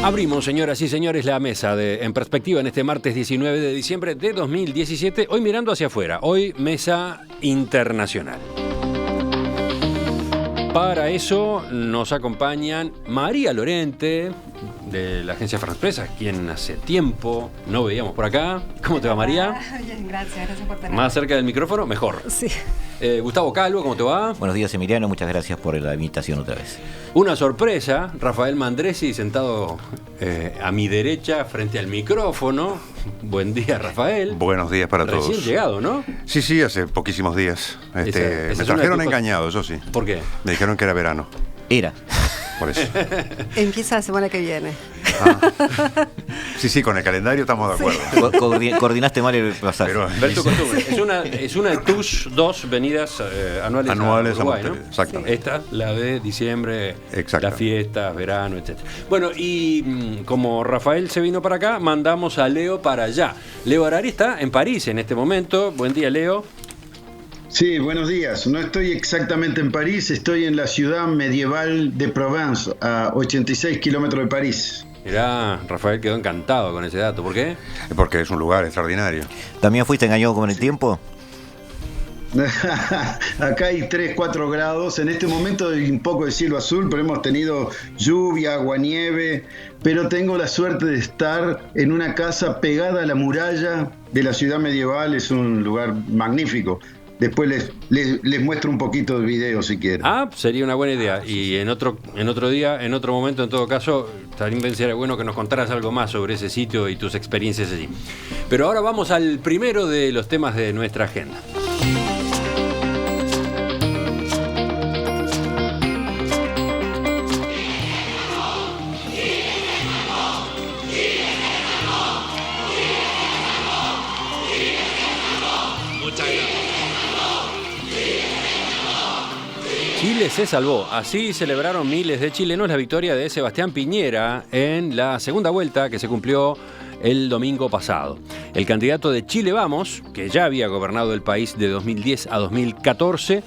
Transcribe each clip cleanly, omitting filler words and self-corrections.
Abrimos, señoras y señores, la mesa de En Perspectiva en este martes 19 de diciembre de 2017. Hoy mirando hacia afuera, hoy mesa internacional. Para eso nos acompañan María Lorente, de la agencia France Press, a quien hace tiempo no veíamos por acá. ¿Cómo te va, María? Bien, gracias por tenerme. Más cerca del micrófono, mejor. Sí. Gustavo Calvo, ¿cómo te va? Buenos días, Emiliano, muchas gracias por la invitación otra vez. Una sorpresa, Rafael Mandresi sentado a mi derecha frente al micrófono. Buen día, Rafael. Buenos días para todos. Recién llegado, ¿no? Sí, hace poquísimos días. Me trajeron engañado, eso sí. ¿Por qué? Me dijeron que era verano. Era. Por eso. Empieza la semana que viene. Sí, con el calendario estamos de acuerdo. Coordinaste mal el pasaje. Pero Ver tu costumbre. Es una de tus dos venidas anuales a Uruguay, ¿no? Exactamente. Esta, la de diciembre, Exacto. las fiestas, verano, etc. Bueno, y como Rafael se vino para acá, mandamos a Leo para allá. Leo Harari está en París en este momento. Buen día, Leo. Sí, buenos días. No estoy exactamente en París, estoy en la ciudad medieval de Provence, a 86 kilómetros de París. Mirá, Rafael quedó encantado con ese dato. ¿Por qué? Porque es un lugar extraordinario. ¿También fuiste engañado con el tiempo? Acá hay 3, 4 grados. En este momento hay un poco de cielo azul, pero hemos tenido lluvia, aguanieve. Pero tengo la suerte de estar en una casa pegada a la muralla de la ciudad medieval. Es un lugar magnífico. Después les muestro un poquito del video si quieren. Sería una buena idea. Y en otro día, en otro momento, en todo caso, también sería bueno que nos contaras algo más sobre ese sitio y tus experiencias allí. Pero ahora vamos al primero de los temas de nuestra agenda. Chile se salvó. Así celebraron miles de chilenos la victoria de Sebastián Piñera en la segunda vuelta que se cumplió el domingo pasado. El candidato de Chile Vamos, que ya había gobernado el país de 2010 a 2014,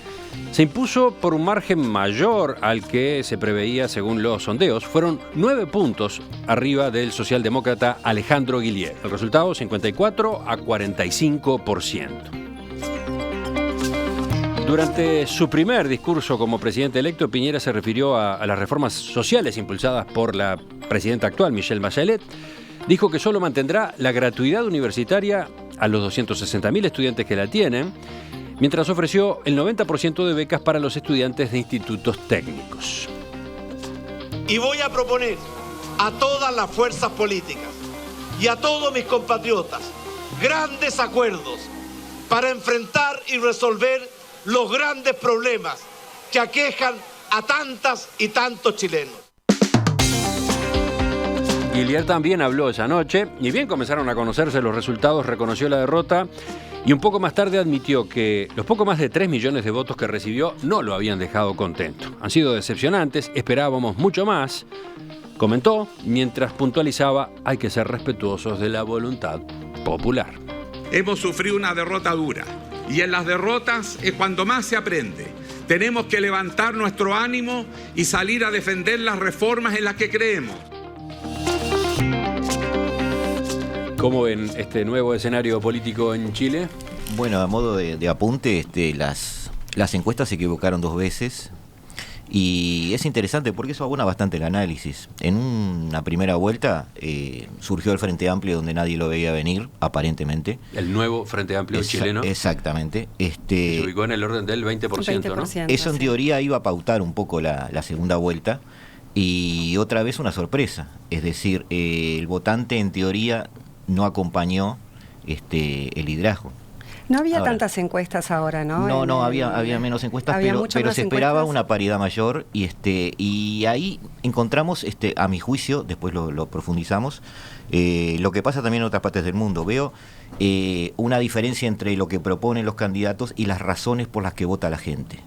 se impuso por un margen mayor al que se preveía según los sondeos. Fueron 9 puntos arriba del socialdemócrata Alejandro Guillier. El resultado, 54 a 45%. Durante su primer discurso como presidente electo, Piñera se refirió a las reformas sociales impulsadas por la presidenta actual, Michelle Bachelet. Dijo que solo mantendrá la gratuidad universitaria a los 260.000 estudiantes que la tienen, mientras ofreció el 90% de becas para los estudiantes de institutos técnicos. Y voy a proponer a todas las fuerzas políticas y a todos mis compatriotas grandes acuerdos para enfrentar y resolver los grandes problemas que aquejan a tantas y tantos chilenos. Guillier también habló esa noche, y bien comenzaron a conocerse los resultados, reconoció la derrota y un poco más tarde admitió que los poco más de 3 millones de votos que recibió no lo habían dejado contento. Han sido decepcionantes, esperábamos mucho más, comentó, mientras puntualizaba: hay que ser respetuosos de la voluntad popular. Hemos sufrido una derrota dura. Y en las derrotas es cuando más se aprende. Tenemos que levantar nuestro ánimo y salir a defender las reformas en las que creemos. ¿Cómo ven este nuevo escenario político en Chile? Bueno, a modo de apunte, las encuestas se equivocaron 2 veces. Y es interesante porque eso abona bastante el análisis. En una primera vuelta surgió el Frente Amplio donde nadie lo veía venir, aparentemente. El nuevo Frente Amplio chileno. Exactamente. Se ubicó en el orden del 20%, ¿no? Eso en teoría iba a pautar un poco la segunda vuelta. Y otra vez una sorpresa. Es decir, el votante en teoría no acompañó el liderazgo. No había tantas encuestas ahora, ¿no? No, había menos encuestas, pero se esperaba una paridad mayor y ahí encontramos, a mi juicio, después lo profundizamos, lo que pasa también en otras partes del mundo. Veo una diferencia entre lo que proponen los candidatos y las razones por las que vota la gente,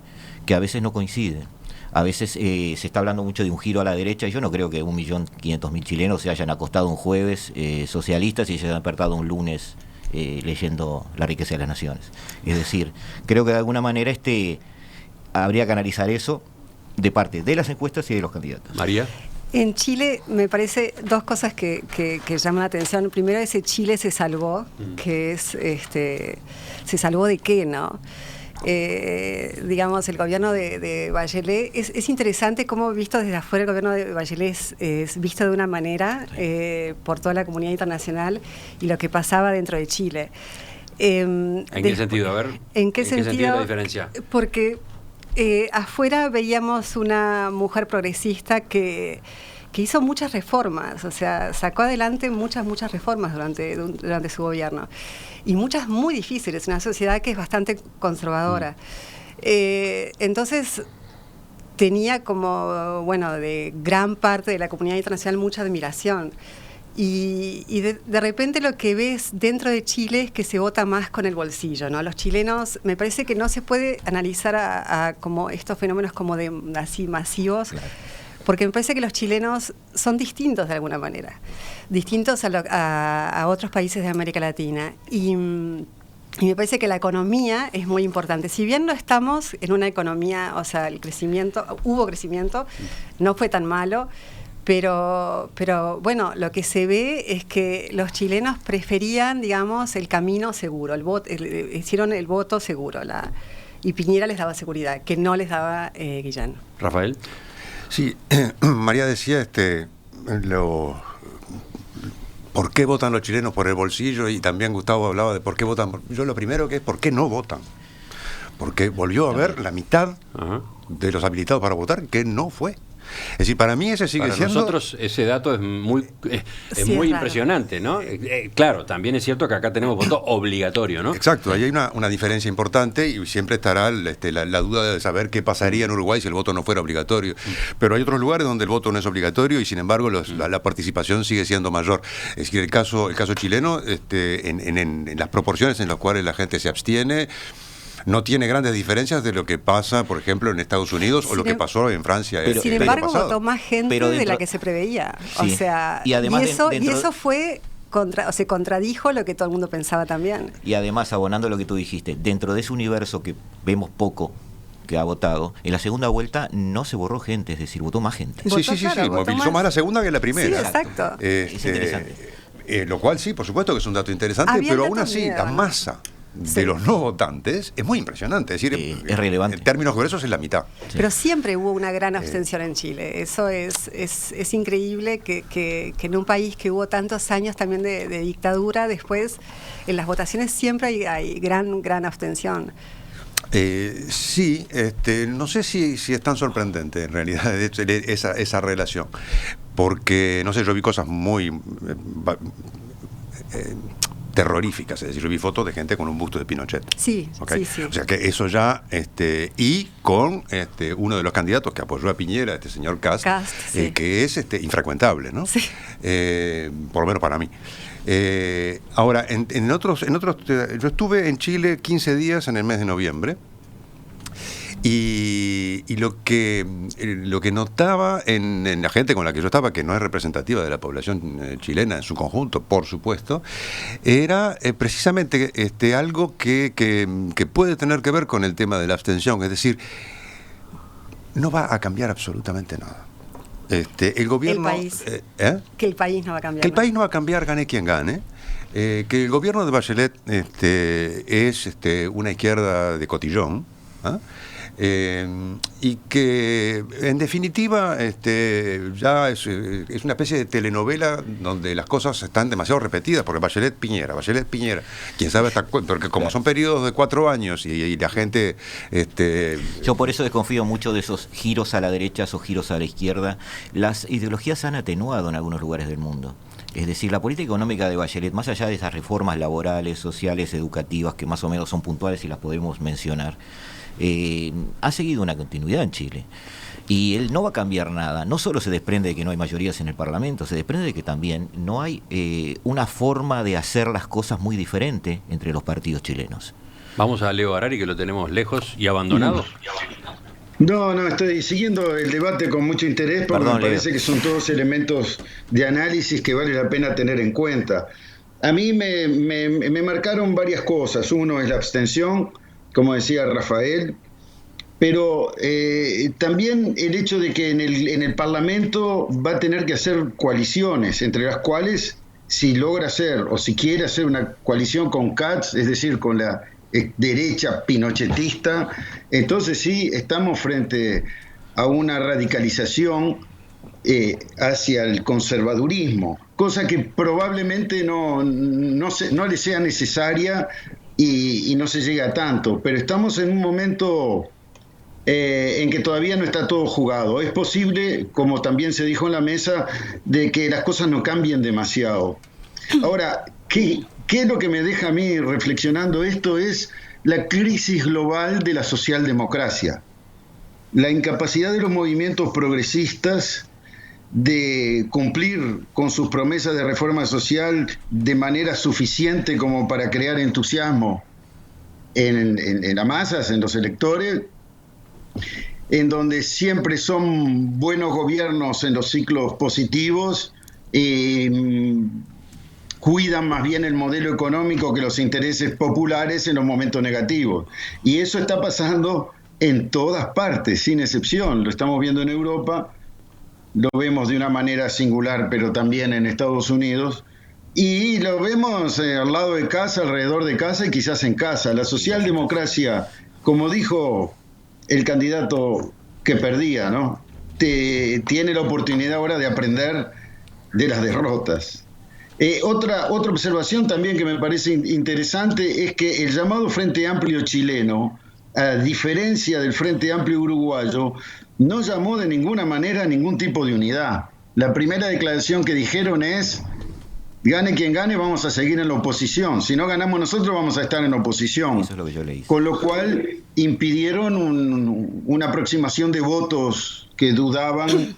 que a veces no coinciden. A veces se está hablando mucho de un giro a la derecha y yo no creo que 1.500.000 chilenos se hayan acostado un jueves socialistas y se hayan despertado un lunes leyendo La riqueza de las naciones. Es decir, creo que de alguna manera habría que analizar eso de parte de las encuestas y de los candidatos. María. En Chile me parece dos cosas que llaman la atención. Primero, ese Chile se salvó, que es, ¿se salvó de qué, no? Digamos, el gobierno de Bachelet, es interesante cómo visto desde afuera el gobierno de Bachelet es visto de una manera por toda la comunidad internacional y lo que pasaba dentro de Chile. ¿En qué sentido? A ver, ¿en qué sentido la diferencia? Porque afuera veíamos una mujer progresista que hizo muchas reformas, o sea, sacó adelante muchas reformas durante su gobierno, y muchas muy difíciles, una sociedad que es bastante conservadora. Entonces, tenía como, bueno, de gran parte de la comunidad internacional mucha admiración. Y de repente lo que ves dentro de Chile es que se vota más con el bolsillo, ¿no? Los chilenos, me parece que no se puede analizar a como estos fenómenos como de así masivos, claro, porque me parece que los chilenos son distintos de alguna manera, distintos a otros países de América Latina. Y me parece que la economía es muy importante. Si bien no estamos en una economía, o sea, hubo crecimiento, no fue tan malo, pero bueno, lo que se ve es que los chilenos preferían, digamos, el camino seguro, hicieron el voto seguro, y Piñera les daba seguridad, que no les daba Guillén. Rafael. Sí, María decía ¿por qué votan los chilenos por el bolsillo? Y también Gustavo hablaba de por qué votan. Yo lo primero que es ¿por qué no votan? Porque volvió a haber la mitad de los habilitados para votar que no fue. Es decir, para mí ese sigue siendo... Para nosotros ese dato es muy impresionante, ¿no? Claro, también es cierto que acá tenemos voto obligatorio, ¿no? Exacto, ahí hay una diferencia importante y siempre estará la duda de saber qué pasaría en Uruguay si el voto no fuera obligatorio. Pero hay otros lugares donde el voto no es obligatorio y sin embargo la participación sigue siendo mayor. Es decir, el caso chileno, en las proporciones en las cuales la gente se abstiene, no tiene grandes diferencias de lo que pasa, por ejemplo, en Estados Unidos o lo que pasó en Francia. Sin embargo, votó más gente de la que se preveía. Sí. O sea, y eso fue se contradijo lo que todo el mundo pensaba también. Y además, abonando lo que tú dijiste, dentro de ese universo que vemos poco que ha votado, en la segunda vuelta no se borró gente, es decir, votó más gente. Sí, movilizó más la segunda que la primera. Sí, exacto. Es interesante. Lo cual sí, por supuesto que es un dato interesante, pero aún así la masa de los no votantes es muy impresionante, es decir, es relevante. En términos gruesos es la mitad. Pero siempre hubo una gran abstención en Chile. Eso es increíble que en un país que hubo tantos años también de dictadura, después en las votaciones siempre hay gran abstención. Sí, no sé si es tan sorprendente en realidad esa relación, porque no sé, yo vi cosas muy terroríficas, es decir, yo vi fotos de gente con un busto de Pinochet. Sí, ¿okay? Sí. O sea que eso ya, y con uno de los candidatos que apoyó a Piñera, señor Kast, sí, que es infrecuentable, ¿no? Sí. Por lo menos para mí. Ahora, en otros, yo estuve en Chile 15 días en el mes de noviembre. Y lo que notaba en la gente con la que yo estaba, que no es representativa de la población chilena en su conjunto, por supuesto, era precisamente algo que puede tener que ver con el tema de la abstención. Es decir, no va a cambiar absolutamente nada. El gobierno... El país. Que el país no va a cambiar. Que el país no va a cambiar, gane quien gane. Que el gobierno de Bachelet es una izquierda de cotillón, y que en definitiva ya es una especie de telenovela donde las cosas están demasiado repetidas, porque Bachelet Piñera, quién sabe hasta cuándo, porque como son periodos de 4 años y la gente yo por eso desconfío mucho de esos giros a la derecha, esos giros a la izquierda. Las ideologías se han atenuado en algunos lugares del mundo. Es decir, la política económica de Bachelet, más allá de esas reformas laborales, sociales, educativas, que más o menos son puntuales y las podemos mencionar, ha seguido una continuidad en Chile. Y él no va a cambiar nada. No solo se desprende de que no hay mayorías en el Parlamento, se desprende de que también no hay una forma de hacer las cosas muy diferente entre los partidos chilenos. Vamos a Leo Harari, que lo tenemos lejos y abandonado. No, estoy siguiendo el debate con mucho interés porque me parece que son todos elementos de análisis que vale la pena tener en cuenta. A mí me marcaron varias cosas. Uno es la abstención, como decía Rafael, Pero también el hecho de que en el Parlamento va a tener que hacer coaliciones, entre las cuales, si logra hacer o si quiere hacer una coalición con Katz, es decir, con la derecha pinochetista, entonces sí estamos frente a una radicalización hacia el conservadurismo, cosa que probablemente no le sea necesaria y no se llega a tanto, pero estamos en un momento en que todavía no está todo jugado. Es posible, como también se dijo en la mesa, de que las cosas no cambien demasiado. Ahora, ¿qué es lo que me deja a mí reflexionando esto? Es la crisis global de la socialdemocracia, la incapacidad de los movimientos progresistas de cumplir con sus promesas de reforma social de manera suficiente como para crear entusiasmo en las masas, en los electores, en donde siempre son buenos gobiernos en los ciclos positivos, cuidan más bien el modelo económico que los intereses populares en los momentos negativos. Y eso está pasando en todas partes, sin excepción. Lo estamos viendo en Europa, lo vemos de una manera singular, pero también en Estados Unidos, y lo vemos al lado de casa, alrededor de casa y quizás en casa. La socialdemocracia, como dijo el candidato que perdía, ¿no? Tiene la oportunidad ahora de aprender de las derrotas. Otra observación también que me parece interesante es que el llamado Frente Amplio chileno, a diferencia del Frente Amplio uruguayo, no llamó de ninguna manera a ningún tipo de unidad. La primera declaración que dijeron es: gane quien gane, vamos a seguir en la oposición. Si no ganamos nosotros, vamos a estar en la oposición. Eso es lo que yo leí. Con lo cual impidieron una aproximación de votos que dudaban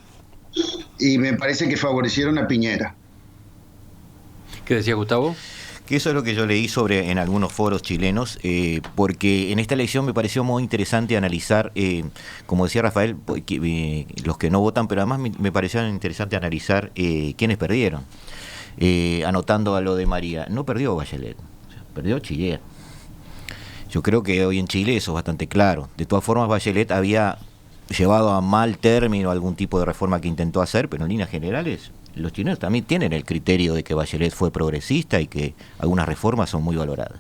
y me parece que favorecieron a Piñera. ¿Qué decía Gustavo? Que eso es lo que yo leí en algunos foros chilenos, porque en esta elección me pareció muy interesante analizar, como decía Rafael, los que no votan, pero además me pareció interesante analizar quiénes perdieron. Anotando a lo de María, no perdió Bachelet, perdió Chillet. Yo creo que hoy en Chile eso es bastante claro. De todas formas, Bachelet había llevado a mal término algún tipo de reforma que intentó hacer, pero en líneas generales los chilenos también tienen el criterio de que Bachelet fue progresista y que algunas reformas son muy valoradas.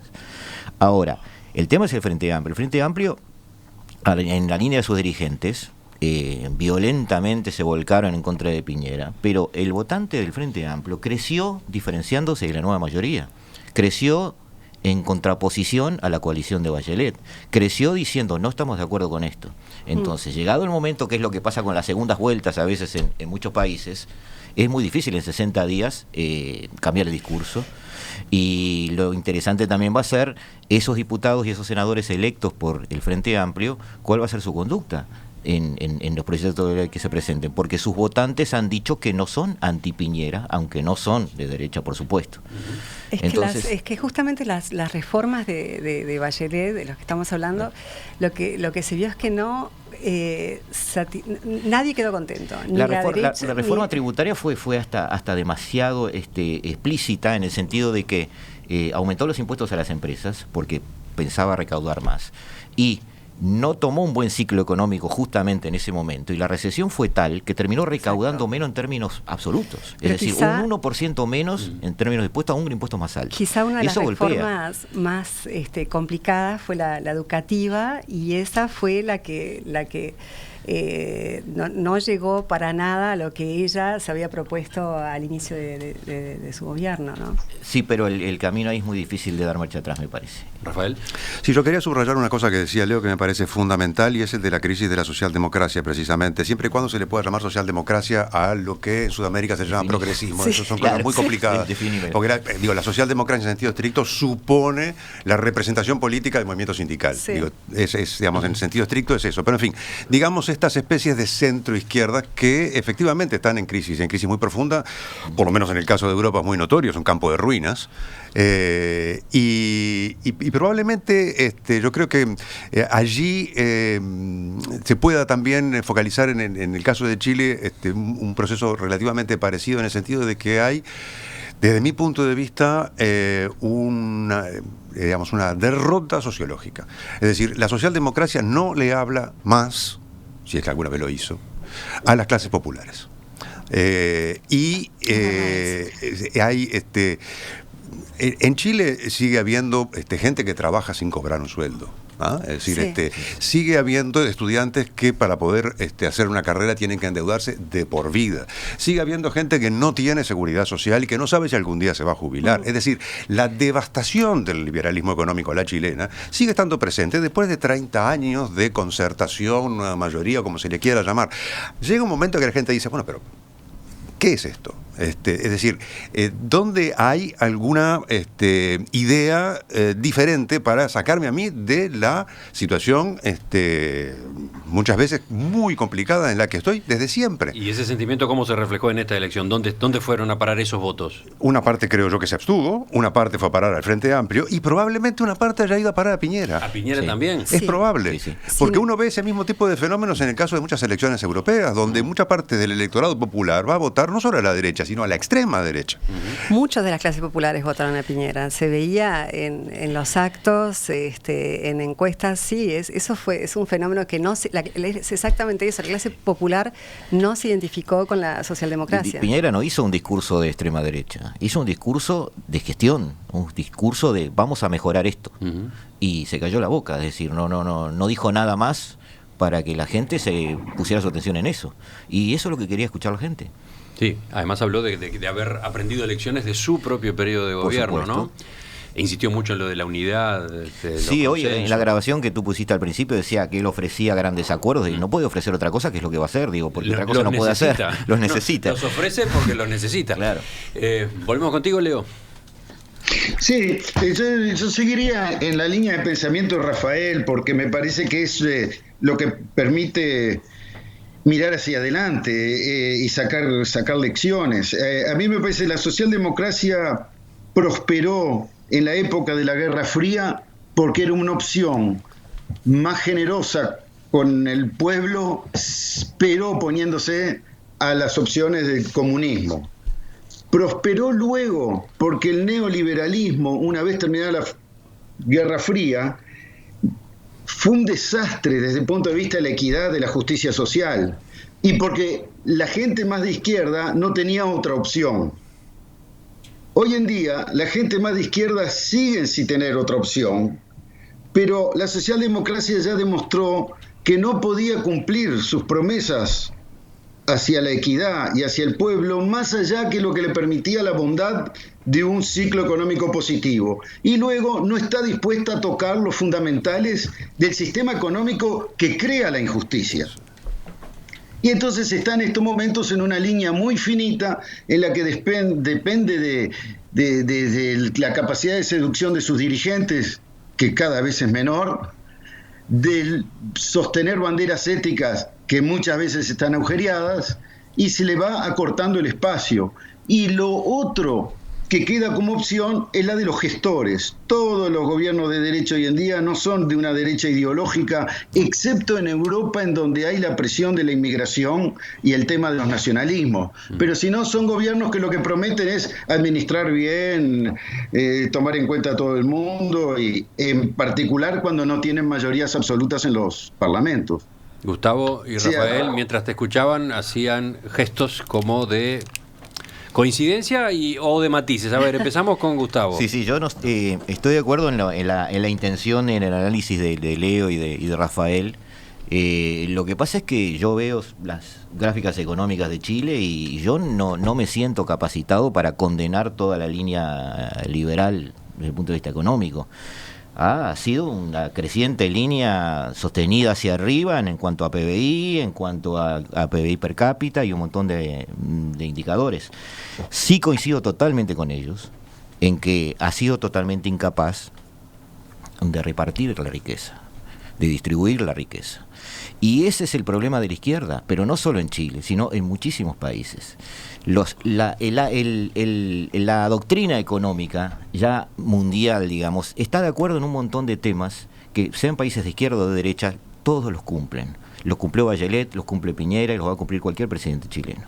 Ahora, el tema es el Frente Amplio. El Frente Amplio, en la línea de sus dirigentes, violentamente se volcaron en contra de Piñera, pero el votante del Frente Amplio creció diferenciándose de la nueva mayoría, creció en contraposición a la coalición de Bachelet, creció diciendo no estamos de acuerdo con esto. Entonces, llegado el momento, que es lo que pasa con las segundas vueltas a veces en muchos países, es muy difícil en 60 días cambiar el discurso. Y lo interesante también va a ser esos diputados y esos senadores electos por el Frente Amplio, cuál va a ser su conducta en los proyectos de ley que se presenten, porque sus votantes han dicho que no son anti-Piñera, aunque no son de derecha, por supuesto. Es que justamente las reformas de Bachelet, de los que estamos hablando, lo que se vio es que no nadie quedó contento. Ni la reforma tributaria fue hasta demasiado explícita, en el sentido de que aumentó los impuestos a las empresas porque pensaba recaudar más, y no tomó un buen ciclo económico justamente en ese momento, y la recesión fue tal que terminó recaudando menos en términos absolutos. Es decir, un 1% menos en términos de impuestos, a un impuesto más alto. Quizá una de las reformas más complicadas fue la educativa, y esa fue la que no llegó para nada a lo que ella se había propuesto al inicio de su gobierno, ¿no? Sí, pero el camino ahí es muy difícil de dar marcha atrás, me parece. Rafael. Sí, yo quería subrayar una cosa que decía Leo que me parece fundamental, y es el de la crisis de la socialdemocracia, precisamente. Siempre y cuando se le pueda llamar socialdemocracia a lo que en Sudamérica se llama progresismo. Sí, eso son cosas muy complicadas. Porque la socialdemocracia en sentido estricto supone la representación política del movimiento sindical. Sí. Digamos, en sentido estricto es eso. Pero en fin, digamos, estas especies de centro-izquierda que efectivamente están en crisis muy profunda, por lo menos en el caso de Europa es muy notorio, es un campo de ruinas. Y probablemente yo creo que allí se pueda también focalizar en el caso de Chile un proceso relativamente parecido, en el sentido de que hay desde mi punto de vista, una derrota sociológica. Es decir, la socialdemocracia no le habla más, si es que alguna vez lo hizo, a las clases populares. En Chile sigue habiendo gente que trabaja sin cobrar un sueldo. Es decir, sigue habiendo estudiantes que para poder hacer una carrera tienen que endeudarse de por vida. Sigue habiendo gente que no tiene seguridad social y que no sabe si algún día se va a jubilar. Es decir, la devastación del liberalismo económico a la chilena sigue estando presente después de 30 años de concertación, una mayoría, como se le quiera llamar. Llega un momento que la gente dice, bueno, pero ¿qué es esto? Es decir, ¿dónde hay alguna idea diferente para sacarme a mí de la situación muchas veces muy complicada en la que estoy desde siempre? ¿Y ese sentimiento cómo se reflejó en esta elección? ¿Dónde fueron a parar esos votos? Una parte creo yo que se abstuvo, una parte fue a parar al Frente Amplio y probablemente una parte haya ido a parar a Piñera. ¿A Piñera también? Es probable, porque uno ve ese mismo tipo de fenómenos en el caso de muchas elecciones europeas, donde mucha parte del electorado popular va a votar no solo a la derecha, sino a la extrema derecha. Muchas de las clases populares votaron a Piñera. Se veía en los actos, en encuestas, sí, es un fenómeno que es exactamente eso. La clase popular no se identificó con la socialdemocracia. Piñera no hizo un discurso de extrema derecha, hizo un discurso de gestión, un discurso de vamos a mejorar esto. Y se cayó la boca, es decir, no dijo nada más para que la gente se pusiera su atención en eso. Y eso es lo que quería escuchar la gente. Sí, además habló de haber aprendido lecciones de su propio periodo de gobierno, ¿no? E insistió mucho en lo de la unidad. Sí, hoy en la grabación que tú pusiste al principio decía que él ofrecía grandes acuerdos y no puede ofrecer otra cosa, que es lo que va a hacer, porque otra cosa no puede hacer. Los necesita. Los ofrece porque los necesita. Claro. Volvemos contigo, Leo. Sí, yo seguiría en la línea de pensamiento de Rafael, porque me parece que es lo que permite mirar hacia adelante y sacar lecciones. A mí me parece que la socialdemocracia prosperó en la época de la Guerra Fría porque era una opción más generosa con el pueblo, pero oponiéndose a las opciones del comunismo. Prosperó luego porque el neoliberalismo, una vez terminada la Guerra Fría, fue un desastre desde el punto de vista de la equidad, de la justicia social, y porque la gente más de izquierda no tenía otra opción. Hoy en día, la gente más de izquierda sigue sin tener otra opción, pero la socialdemocracia ya demostró que no podía cumplir sus promesas hacia la equidad y hacia el pueblo, más allá que lo que le permitía la bondad de un ciclo económico positivo. Y luego no está dispuesta a tocar los fundamentales del sistema económico que crea la injusticia. Y entonces está en estos momentos en una línea muy finita en la que depende de la capacidad de seducción de sus dirigentes, que cada vez es menor, de sostener banderas éticas que muchas veces están agujereadas, y se le va acortando el espacio. Y lo otro que queda como opción es la de los gestores. Todos los gobiernos de derecha hoy en día no son de una derecha ideológica, excepto en Europa, en donde hay la presión de la inmigración y el tema de los nacionalismos. Pero si no, son gobiernos que lo que prometen es administrar bien, tomar en cuenta a todo el mundo, y en particular cuando no tienen mayorías absolutas en los parlamentos. Gustavo y Rafael, mientras te escuchaban, hacían gestos como de coincidencia o de matices. A ver, empezamos con Gustavo. Sí, yo estoy de acuerdo en la intención, en el análisis de Leo y de Rafael. Lo que pasa es que yo veo las gráficas económicas de Chile y yo no me siento capacitado para condenar toda la línea liberal desde el punto de vista económico. Ha sido una creciente línea sostenida hacia arriba en cuanto a PBI, en cuanto a PBI per cápita y un montón de indicadores. Sí coincido totalmente con ellos en que ha sido totalmente incapaz de repartir la riqueza, de distribuir la riqueza. Y ese es el problema de la izquierda, pero no solo en Chile, sino en muchísimos países. La doctrina económica ya mundial, digamos, está de acuerdo en un montón de temas que, sean países de izquierda o de derecha, todos los cumplen. Los cumplió Bachelet, los cumple Piñera y los va a cumplir cualquier presidente chileno.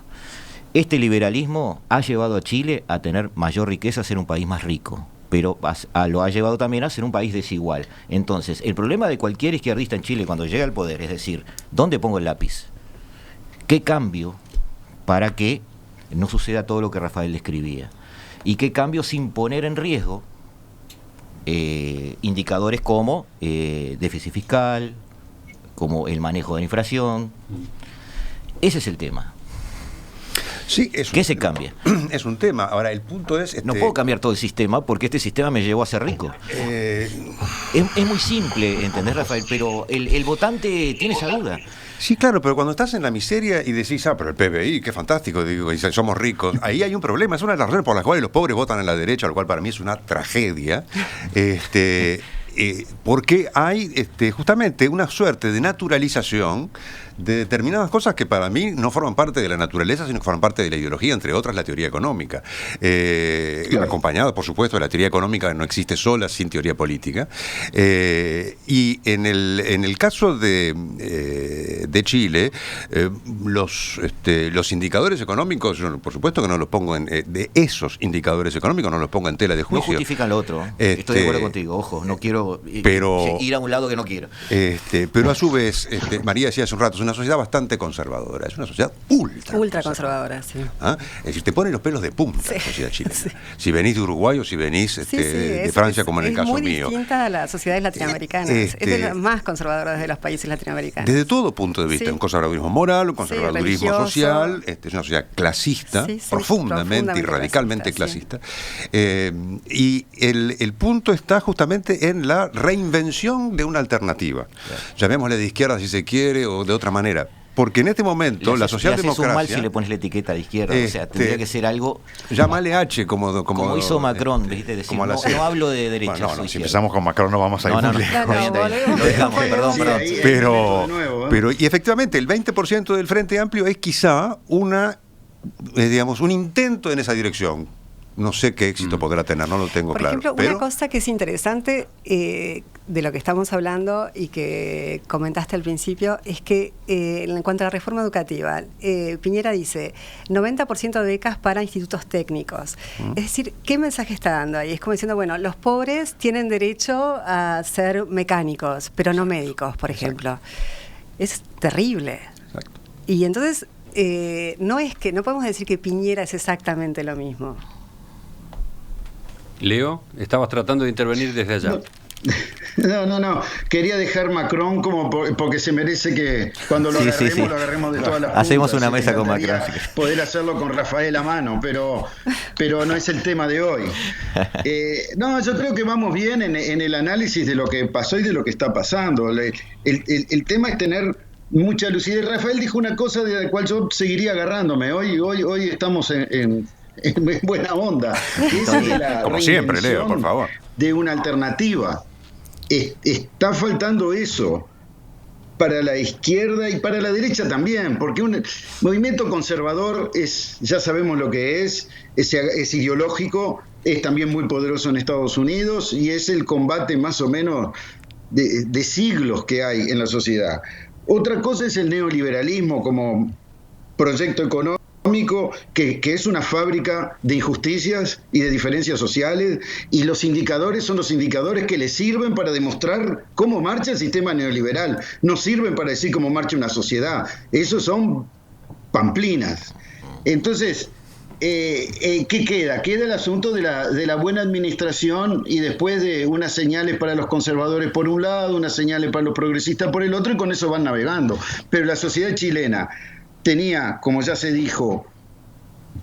Este liberalismo ha llevado a Chile a tener mayor riqueza, a ser un país más rico, pero lo ha llevado también a ser un país desigual. Entonces, el problema de cualquier izquierdista en Chile cuando llega al poder es decir, ¿dónde pongo el lápiz? ¿Qué cambio para que no suceda todo lo que Rafael describía? ¿Y qué cambio sin poner en riesgo indicadores como déficit fiscal, como el manejo de la inflación? Ese es el tema. Sí, ¿Qué se cambia? Es un tema. Ahora, el punto es... No puedo cambiar todo el sistema porque este sistema me llevó a ser rico. Es muy simple, ¿entendés, Rafael? Pero el votante tiene esa duda. Sí, claro, pero cuando estás en la miseria y decís, pero el PBI, qué fantástico, digo, y somos ricos, ahí hay un problema. Es una de las razones por las cuales los pobres votan a la derecha, lo cual para mí es una tragedia. Porque hay justamente una suerte de naturalización de determinadas cosas que para mí no forman parte de la naturaleza, sino que forman parte de la ideología, entre otras la teoría económica. Claro. Acompañada, por supuesto, de la teoría económica, no existe sola sin teoría política. Y en el caso de Chile, los indicadores económicos, por supuesto que no los pongo de esos indicadores económicos, no los pongo en tela de juicio. No justifican lo otro. Estoy de acuerdo contigo, ojo, no quiero ir a un lado que no quiero. Pero a su vez, María decía hace un rato, es una sociedad bastante conservadora, es una sociedad ultra conservadora, sí. Es decir, te pone los pelos de punta la sociedad chilena. Sí. Si venís de Uruguay o si venís de Francia, como en el caso mío. Es muy distinta a las sociedades latinoamericanas. Es de las más conservadoras de los países latinoamericanos. Desde todo punto de vista, un conservadurismo moral, un conservadurismo social, es una sociedad clasista, profundamente y radicalmente clasista. Y el punto está justamente en la reinvención de una alternativa. Llamémosle de izquierda si se quiere o de otra manera. Porque en este momento la socialdemocracia... Es un mal si le pones la etiqueta de izquierda, o sea, tendría que ser algo... Llámale H como hizo Macron, ¿viste? Decir, no hablo de derecha. Bueno, si empezamos con Macron no vamos a ir muy lejos. Lo dejamos, perdón. Pero, y efectivamente, el 20% del Frente Amplio es quizá un intento en esa dirección. No sé qué éxito podrá tener, no lo tengo claro. Por ejemplo, una cosa que es interesante de lo que estamos hablando y que comentaste al principio es que en cuanto a la reforma educativa, Piñera dice 90% de becas para institutos técnicos. Es decir, ¿qué mensaje está dando ahí? Es como diciendo, bueno, los pobres tienen derecho a ser mecánicos, pero no médicos, por ejemplo. Es terrible. Exacto. Y entonces, no podemos decir que Piñera es exactamente lo mismo. Leo, estabas tratando de intervenir desde allá. No. Quería dejar Macron como porque se merece que cuando lo agarremos de todas las puntas. Hacemos una mesa con Macron. Poder hacerlo con Rafael a mano, pero no es el tema de hoy. Yo creo que vamos bien en el análisis de lo que pasó y de lo que está pasando. El tema es tener mucha lucidez. Rafael dijo una cosa de la cual yo seguiría agarrándome. Hoy estamos en buena onda. Como siempre, Leo, por favor. De una alternativa. Está faltando eso para la izquierda y para la derecha también, porque un movimiento conservador ya sabemos lo que es ideológico, es también muy poderoso en Estados Unidos y es el combate más o menos de siglos que hay en la sociedad. Otra cosa es el neoliberalismo como proyecto económico, que es una fábrica de injusticias y de diferencias sociales, y los indicadores son los indicadores que le sirven para demostrar cómo marcha el sistema neoliberal, no sirven para decir cómo marcha una sociedad, esos son pamplinas. Entonces, ¿qué queda? Queda el asunto de la buena administración y después de unas señales para los conservadores por un lado, unas señales para los progresistas por el otro, y con eso van navegando. Pero la sociedad chilena tenía, como ya se dijo,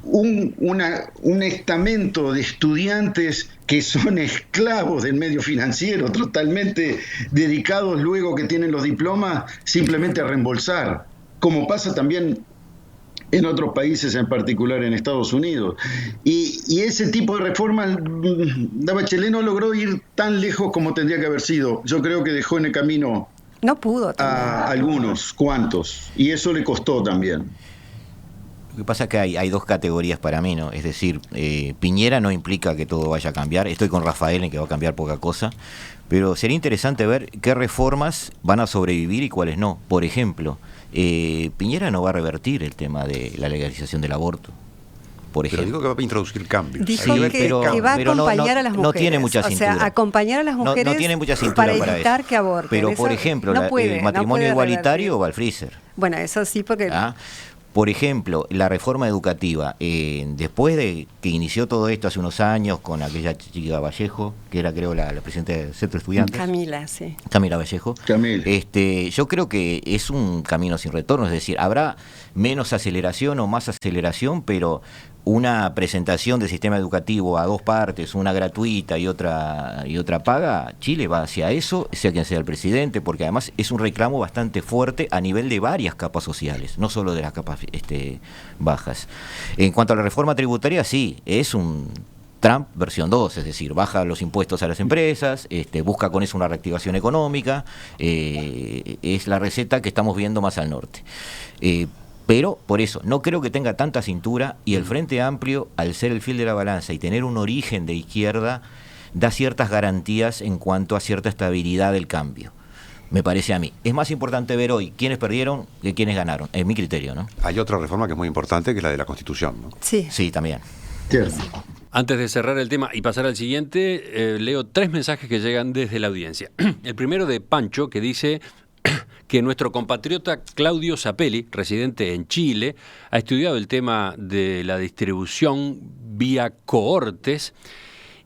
un estamento de estudiantes que son esclavos del medio financiero, totalmente dedicados luego que tienen los diplomas simplemente a reembolsar, como pasa también en otros países, en particular en Estados Unidos. Y ese tipo de reformas, la Bachelet no logró ir tan lejos como tendría que haber sido. Yo creo que dejó en el camino no pudo a algunos cuantos, y eso le costó también. Lo que pasa es que hay dos categorías para mí, ¿no? Es decir, Piñera no implica que todo vaya a cambiar. Estoy con Rafael en que va a cambiar poca cosa. Pero sería interesante ver qué reformas van a sobrevivir y cuáles no. Por ejemplo, Piñera no va a revertir el tema de la legalización del aborto. Por ejemplo. Pero digo que va a introducir cambios. Dijo que va a acompañar a las mujeres. No tiene mucha cintura. O sea, acompañar a las mujeres no tiene mucha cintura para evitar eso. Que aborten. Pero, eso por ejemplo, el matrimonio igualitario va al freezer. Bueno, eso sí, porque... Por ejemplo, la reforma educativa, después de que inició todo esto hace unos años con aquella chica Vallejo, que era creo la presidenta del Centro de Estudiantes. Camila, sí. Camila Vallejo. Camila. Yo creo que es un camino sin retorno, es decir, habrá menos aceleración o más aceleración, pero una presentación del sistema educativo a dos partes, una gratuita y otra paga, Chile va hacia eso, sea quien sea el presidente, porque además es un reclamo bastante fuerte a nivel de varias capas sociales, no solo de las capas bajas. En cuanto a la reforma tributaria, sí, es un Trump versión 2, es decir, baja los impuestos a las empresas, busca con eso una reactivación económica, es la receta que estamos viendo más al norte. Pero, por eso, no creo que tenga tanta cintura, y el Frente Amplio, al ser el fiel de la balanza y tener un origen de izquierda, da ciertas garantías en cuanto a cierta estabilidad del cambio. Me parece a mí. Es más importante ver hoy quiénes perdieron que quiénes ganaron, en mi criterio, ¿no? Hay otra reforma que es muy importante, que es la de la Constitución, ¿no? Sí. Sí, también. Cierto. Antes de cerrar el tema y pasar al siguiente, leo 3 mensajes que llegan desde la audiencia. El primero de Pancho, que dice que nuestro compatriota Claudio Zapelli, residente en Chile, ha estudiado el tema de la distribución vía cohortes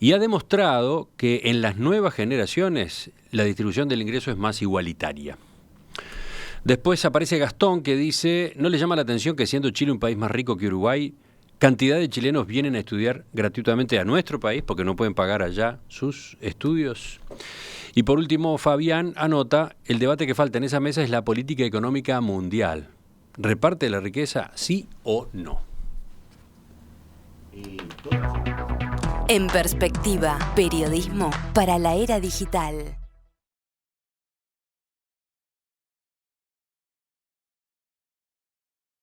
y ha demostrado que en las nuevas generaciones la distribución del ingreso es más igualitaria. Después aparece Gastón, que dice, ¿no le llama la atención que siendo Chile un país más rico que Uruguay, cantidad de chilenos vienen a estudiar gratuitamente a nuestro país porque no pueden pagar allá sus estudios? Y por último, Fabián anota, el debate que falta en esa mesa es la política económica mundial. ¿Reparte la riqueza, sí o no? En perspectiva, periodismo para la era digital.